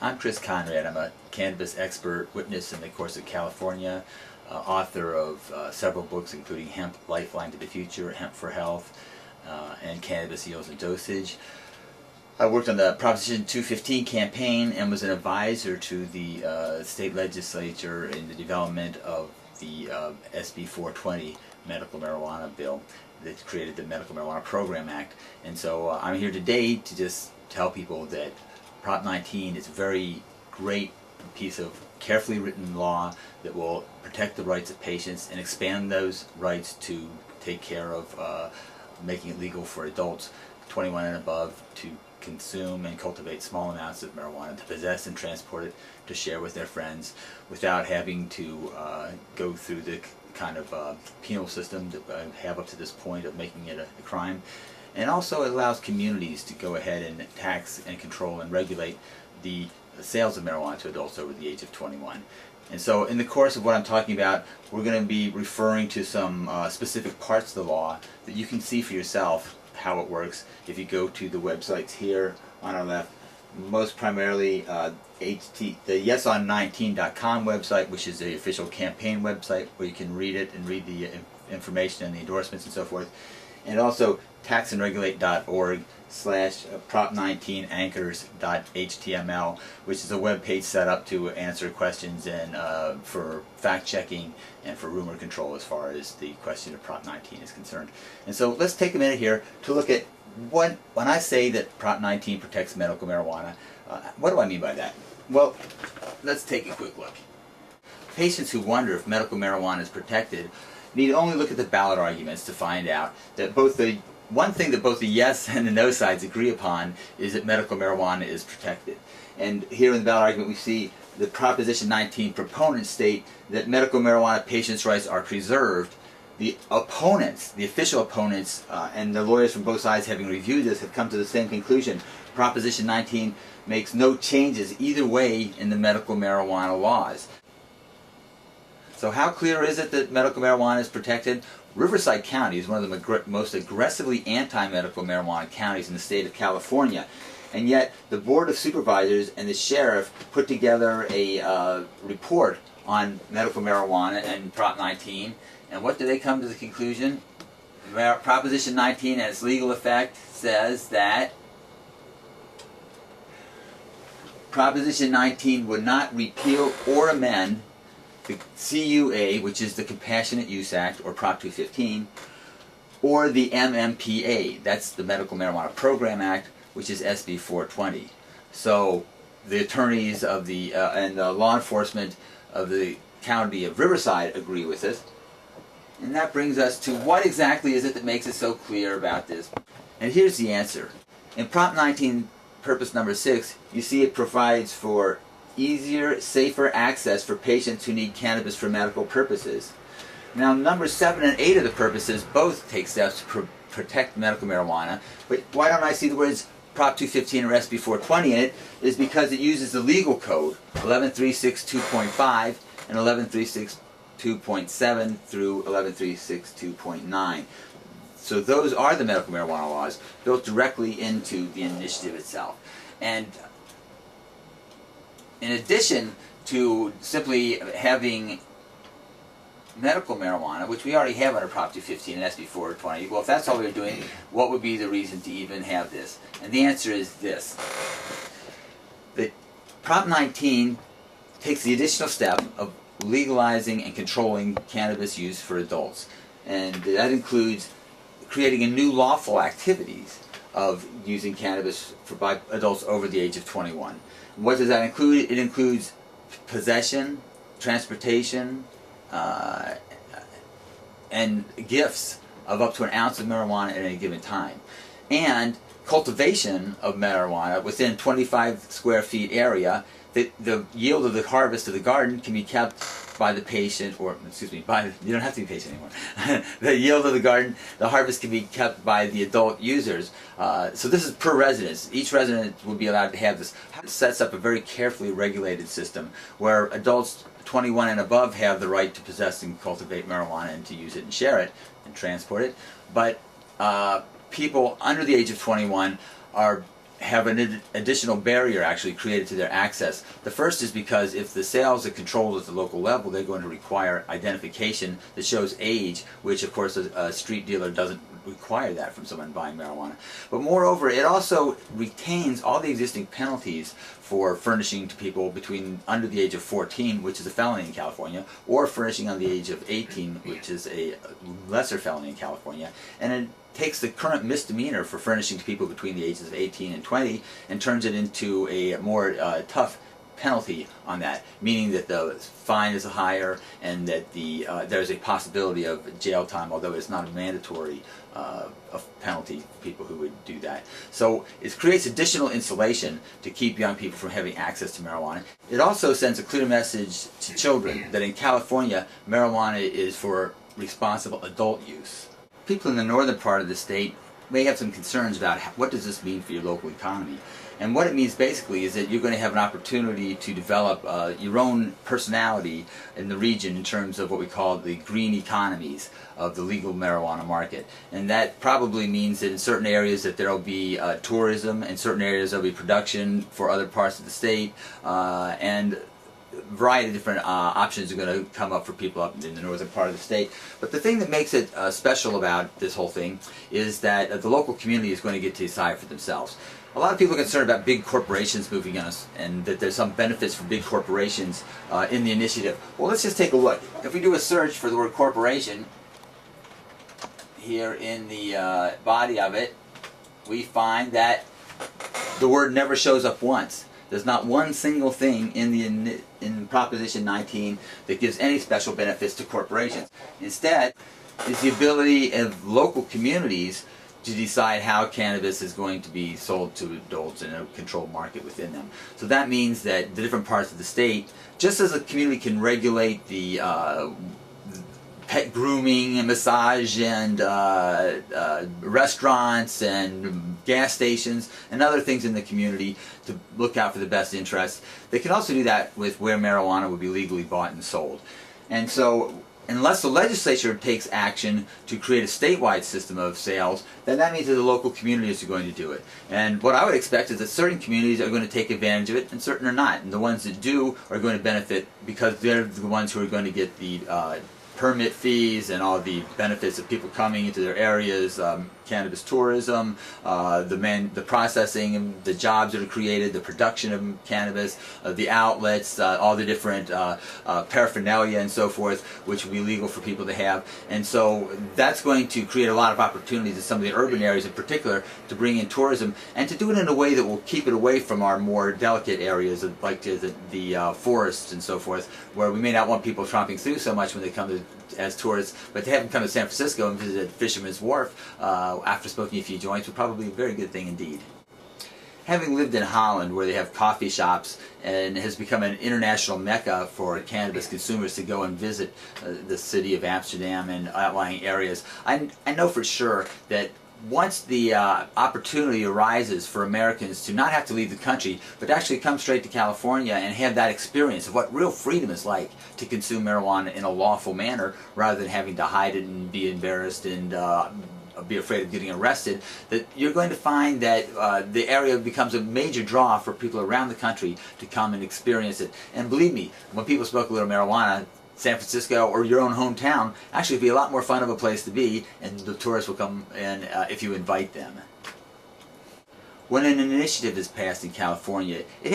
I'm Chris Conrad. I'm a cannabis expert witness in the course of California, author of several books including Hemp Lifeline to the Future, Hemp for Health, and Cannabis Yields and Dosage. I worked on the Proposition 215 campaign and was an advisor to the state legislature in the development of the SB 420 medical marijuana bill that created the Medical Marijuana Program Act. And so I'm here today to just tell people that Prop 19 is a very great piece of carefully written law that will protect the rights of patients and expand those rights to take care of making it legal for adults 21 and above to consume and cultivate small amounts of marijuana, to possess and transport it, to share with their friends without having to go through the kind of penal system that I have up to this point of making it a crime. And also it allows communities to go ahead and tax and control and regulate the sales of marijuana to adults over the age of 21. And so in the course of what I'm talking about, we're going to be referring to some specific parts of the law that you can see for yourself how it works if you go to the websites here on our left. Most primarily the yeson19.com website, which is the official campaign website where you can read it and read the information and the endorsements and so forth. And also taxandregulate.org/prop19anchors.html, which is a web page set up to answer questions and for fact checking and for rumor control as far as the question of Prop 19 is concerned. And so let's take a minute here to look at when I say that Prop 19 protects medical marijuana, what do I mean by that? Well, let's take a quick look. Patients who wonder if medical marijuana is protected need only look at the ballot arguments to find out that one thing that both the yes and the no sides agree upon is that medical marijuana is protected. And here in the ballot argument we see the Proposition 19 proponents state that medical marijuana patients' rights are preserved. The opponents, the official opponents, and the lawyers from both sides having reviewed this have come to the same conclusion. Proposition 19 makes no changes either way in the medical marijuana laws. So how clear is it that medical marijuana is protected? Riverside County is one of the most aggressively anti-medical marijuana counties in the state of California. And yet the Board of Supervisors and the Sheriff put together a report on medical marijuana and Prop 19. And what do they come to the conclusion? Proposition 19 and its legal effect says that Proposition 19 would not repeal or amend the CUA, which is the Compassionate Use Act, or Prop 215, or the MMPA, that's the Medical Marijuana Program Act, which is SB 420. So the attorneys of the and the law enforcement of the county of Riverside agree with this. And that brings us to what exactly is it that makes it so clear about this? And here's the answer. In Prop 19, purpose number 6, you see it provides for easier, safer access for patients who need cannabis for medical purposes. Now, numbers 7 and 8 of the purposes both take steps to protect medical marijuana, but why don't I see the words Prop 215 or SB 420 in it is because it uses the legal code 11362.5 and 11362.7 through 11362.9. So those are the medical marijuana laws built directly into the initiative itself. And in addition to simply having medical marijuana, which we already have under Prop 215 and SB 420, well, if that's all we're doing, what would be the reason to even have this? And the answer is this. That Prop 19 takes the additional step of legalizing and controlling cannabis use for adults. And that includes creating a new lawful activities of using cannabis by adults over the age of 21. What does that include? It includes possession, transportation, and gifts of up to an ounce of marijuana at any given time. And cultivation of marijuana within 25 square feet area. The yield of the harvest of the garden can be kept by the patient, or excuse me, you don't have to be patient anymore. The yield of the garden, the harvest can be kept by the adult users. So this is per residence. Each resident will be allowed to have this. It sets up a very carefully regulated system where adults 21 and above have the right to possess and cultivate marijuana and to use it and share it and transport it. But people under the age of 21 have an additional barrier actually created to their access. The first is because if the sales are controlled at the local level, they're going to require identification that shows age, which of course a street dealer doesn't require that from someone buying marijuana. But moreover, it also retains all the existing penalties for furnishing to people between under the age of 14, which is a felony in California, or furnishing under the age of 18, which is a lesser felony in California. And it takes the current misdemeanor for furnishing to people between the ages of 18 and 20 and turns it into a more tough penalty on that, meaning that the fine is higher and that there's a possibility of jail time, although it's not a mandatory penalty for people who would do that. So it creates additional insulation to keep young people from having access to marijuana. It also sends a clear message to children that in California, marijuana is for responsible adult use. People in the northern part of the state may have some concerns about what does this mean for your local economy. And what it means basically is that you're going to have an opportunity to develop your own personality in the region in terms of what we call the green economies of the legal marijuana market. And that probably means that in certain areas that there will be tourism, in certain areas there will be production for other parts of the state, and a variety of different options are going to come up for people up in the northern part of the state. But the thing that makes it special about this whole thing is that the local community is going to get to decide for themselves. A lot of people are concerned about big corporations moving us and that there's some benefits for big corporations in the initiative. Well, let's just take a look. If we do a search for the word corporation here in the body of it, we find that the word never shows up once. There's not one single thing in Proposition 19 that gives any special benefits to corporations. Instead, it's the ability of local communities to decide how cannabis is going to be sold to adults in a controlled market within them. So that means that the different parts of the state, just as a community can regulate the pet grooming and massage and restaurants and gas stations and other things in the community to look out for the best interests, they can also do that with where marijuana would be legally bought and sold. And so unless the legislature takes action to create a statewide system of sales, then that means that the local communities are going to do it. And what I would expect is that certain communities are going to take advantage of it and certain are not. And the ones that do are going to benefit because they're the ones who are going to get the permit fees and all the benefits of people coming into their areas, cannabis tourism, the processing, and the jobs that are created, the production of cannabis, the outlets, all the different paraphernalia and so forth, which will be legal for people to have. And so that's going to create a lot of opportunities in some of the urban areas in particular to bring in tourism and to do it in a way that will keep it away from our more delicate areas like the forests and so forth, where we may not want people tromping through so much when they come to as tourists, but to have them come to San Francisco and visit Fisherman's Wharf after smoking a few joints would probably be a very good thing indeed. Having lived in Holland, where they have coffee shops and has become an international mecca for cannabis consumers to go and visit the city of Amsterdam and outlying areas, I know for sure that once the opportunity arises for Americans to not have to leave the country, but to actually come straight to California and have that experience of what real freedom is like to consume marijuana in a lawful manner, rather than having to hide it and be embarrassed and be afraid of getting arrested, that you're going to find that the area becomes a major draw for people around the country to come and experience it. And believe me, when people smoke a little marijuana, San Francisco or your own hometown actually be a lot more fun of a place to be, and the tourists will come in if you invite them. When an initiative is passed in California, it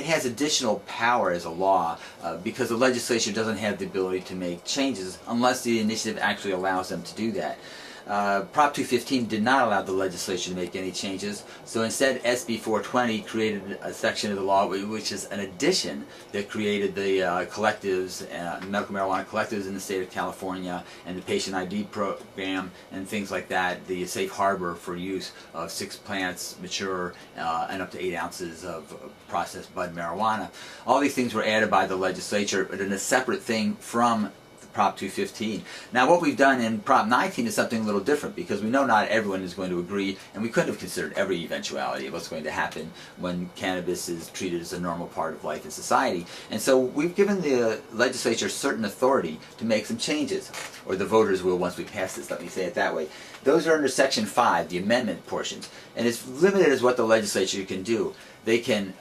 has additional power as a law because the legislature doesn't have the ability to make changes unless the initiative actually allows them to do that. Prop 215 did not allow the legislature to make any changes, so instead SB 420 created a section of the law which is an addition that created the collectives, medical marijuana collectives in the state of California, and the patient ID program and things like that, the safe harbor for use of 6 plants, mature, and up to 8 ounces of processed bud marijuana. All these things were added by the legislature, but in a separate thing from Prop 215. Now what we've done in Prop 19 is something a little different, because we know not everyone is going to agree, and we couldn't have considered every eventuality of what's going to happen when cannabis is treated as a normal part of life in society. And so we've given the legislature certain authority to make some changes, or the voters will once we pass this, let me say it that way. Those are under Section 5, the amendment portions, and it's limited as what the legislature can do. They can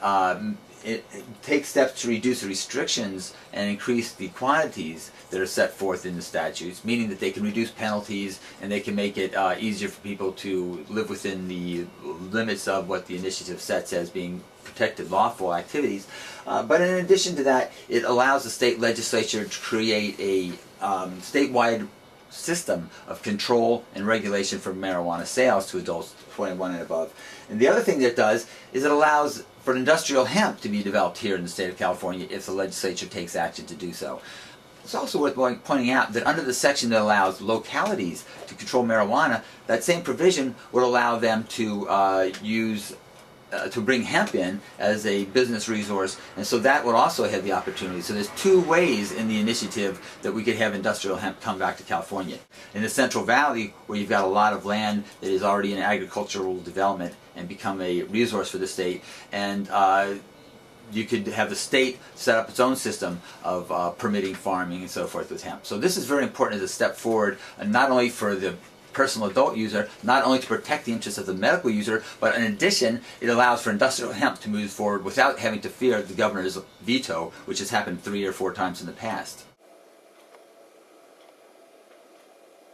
take steps to reduce the restrictions and increase the quantities that are set forth in the statutes, meaning that they can reduce penalties and they can make it easier for people to live within the limits of what the initiative sets as being protected lawful activities. But in addition to that, it allows the state legislature to create a statewide system of control and regulation for marijuana sales to adults 21 and above. And the other thing that it does is it allows for industrial hemp to be developed here in the state of California if the legislature takes action to do so. It's also worth pointing out that under the section that allows localities to control marijuana, that same provision would allow them to to bring hemp in as a business resource, and so that would also have the opportunity. So there's two ways in the initiative that we could have industrial hemp come back to California. In the Central Valley, where you've got a lot of land that is already in agricultural development and become a resource for the state, and you could have the state set up its own system of permitting farming and so forth with hemp. So this is very important as a step forward, not only for the personal adult user, not only to protect the interests of the medical user, but in addition, it allows for industrial hemp to move forward without having to fear the governor's veto, which has happened 3 or 4 times in the past.